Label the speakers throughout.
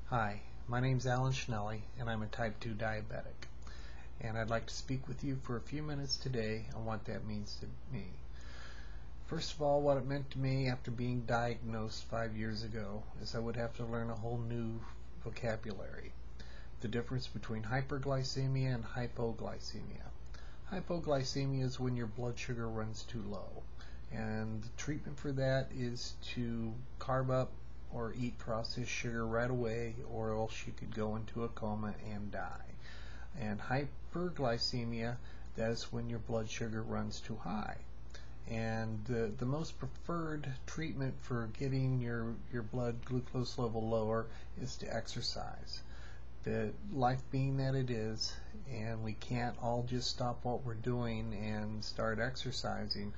Speaker 1: Hi, my name's Alan Schnelly, and I'm a type 2 diabetic. And I'd like to speak with you for a few minutes today on what that means to me. First of all, what it meant to me after being diagnosed 5 years ago is I would have to learn a whole new vocabulary. The difference between hyperglycemia and hypoglycemia. Hypoglycemia is when your blood sugar runs too low, and the treatment for that is to carb up or eat processed sugar right away, or else you could go into a coma and die. And hyperglycemia, that is when your blood sugar runs too high. And the most preferred treatment for getting your blood glucose level lower is to exercise. The life being that it is, and we can't all just stop what we're doing and start exercising,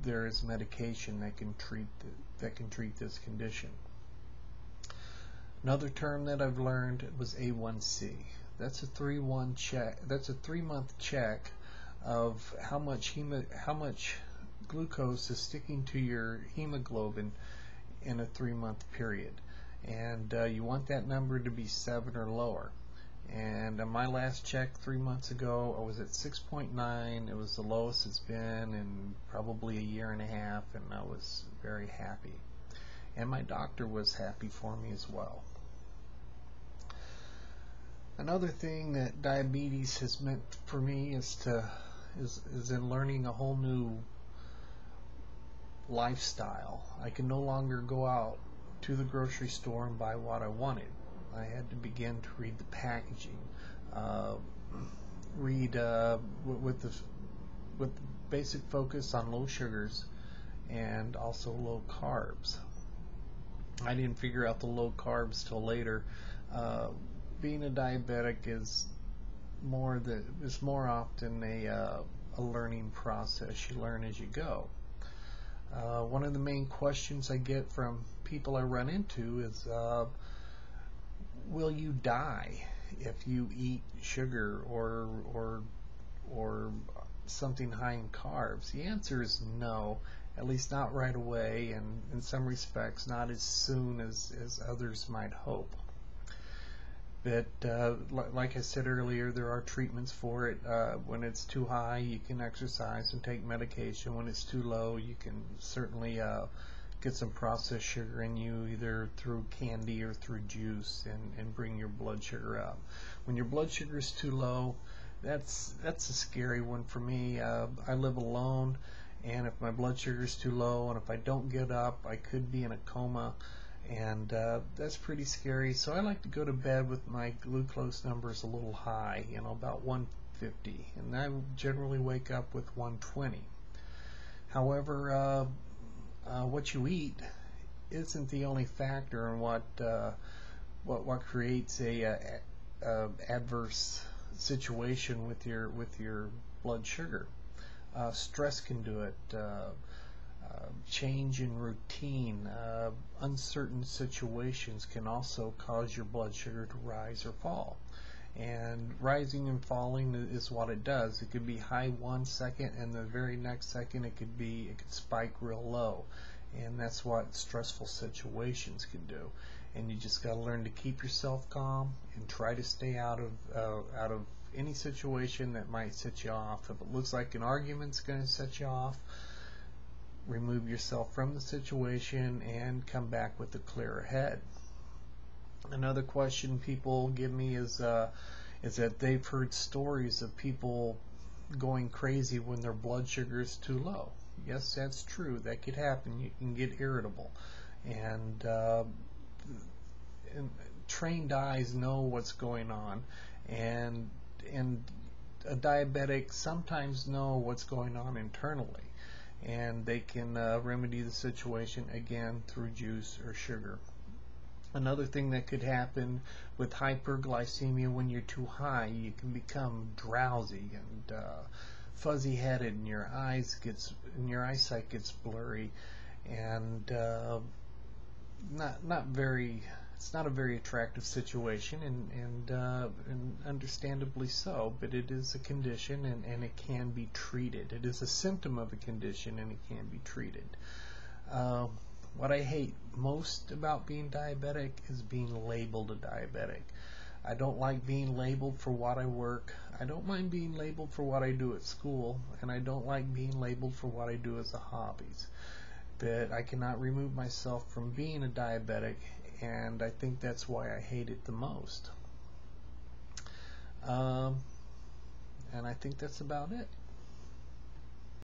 Speaker 1: there is medication that can treat this condition. Another term that I've learned was A1C. That's a 3-1 check. That's a 3-month check of how much glucose is sticking to your hemoglobin in a 3-month period, and you want that number to be 7 or lower. And on my last check 3 months ago, I was at 6.9. It was the lowest it's been in probably a year and a half, and I was very happy. And my doctor was happy for me as well. Another thing that diabetes has meant for me is in learning a whole new lifestyle. I can no longer go out to the grocery store and buy what I wanted. I had to begin to read the packaging, with the basic focus on low sugars and also low carbs. I didn't figure out the low carbs till later. Being a diabetic is more often a learning process. You learn as you go. One of the main questions I get from people I run into is, will you die if you eat sugar or something high in carbs? The answer is no, at least not right away, and in some respects not as soon as others might hope. But like I said earlier, there are treatments for it. When it's too high, you can exercise and take medication. When it's too low, you can certainly get some processed sugar in you, either through candy or through juice, and bring your blood sugar up. When your blood sugar is too low, that's a scary one for me. I live alone, and if my blood sugar is too low, and if I don't get up, I could be in a coma, and that's pretty scary. So I like to go to bed with my glucose numbers a little high, about 150, and I generally wake up with 120. However, what you eat isn't the only factor in what creates a adverse situation with your blood sugar. Stress can do it. Change in routine, uncertain situations can also cause your blood sugar to rise or fall. And rising and falling is what it does. It could be high 1 second, and the very next second it could spike real low. And that's what stressful situations can do. And you just got to learn to keep yourself calm and try to stay out of any situation that might set you off. If it looks like an argument's going to set you off, remove yourself from the situation and come back with a clearer head. Another question people give me is that they've heard stories of people going crazy when their blood sugar is too low. Yes, that's true. That could happen. You can get irritable, and trained eyes know what's going on, and a diabetic sometimes know what's going on internally, and they can remedy the situation again through juice or sugar. Another thing that could happen with hyperglycemia, when you're too high, you can become drowsy and fuzzy-headed, and your eyesight gets blurry, and it's not a very attractive situation, and understandably so, but it is a condition, and it can be treated. It is a symptom of a condition, and it can be treated. What I hate most about being diabetic is being labeled a diabetic. I don't like being labeled for what I work. I don't mind being labeled for what I do at school, and I don't like being labeled for what I do as a hobbies. But I cannot remove myself from being a diabetic, and I think that's why I hate it the most. And I think that's about it.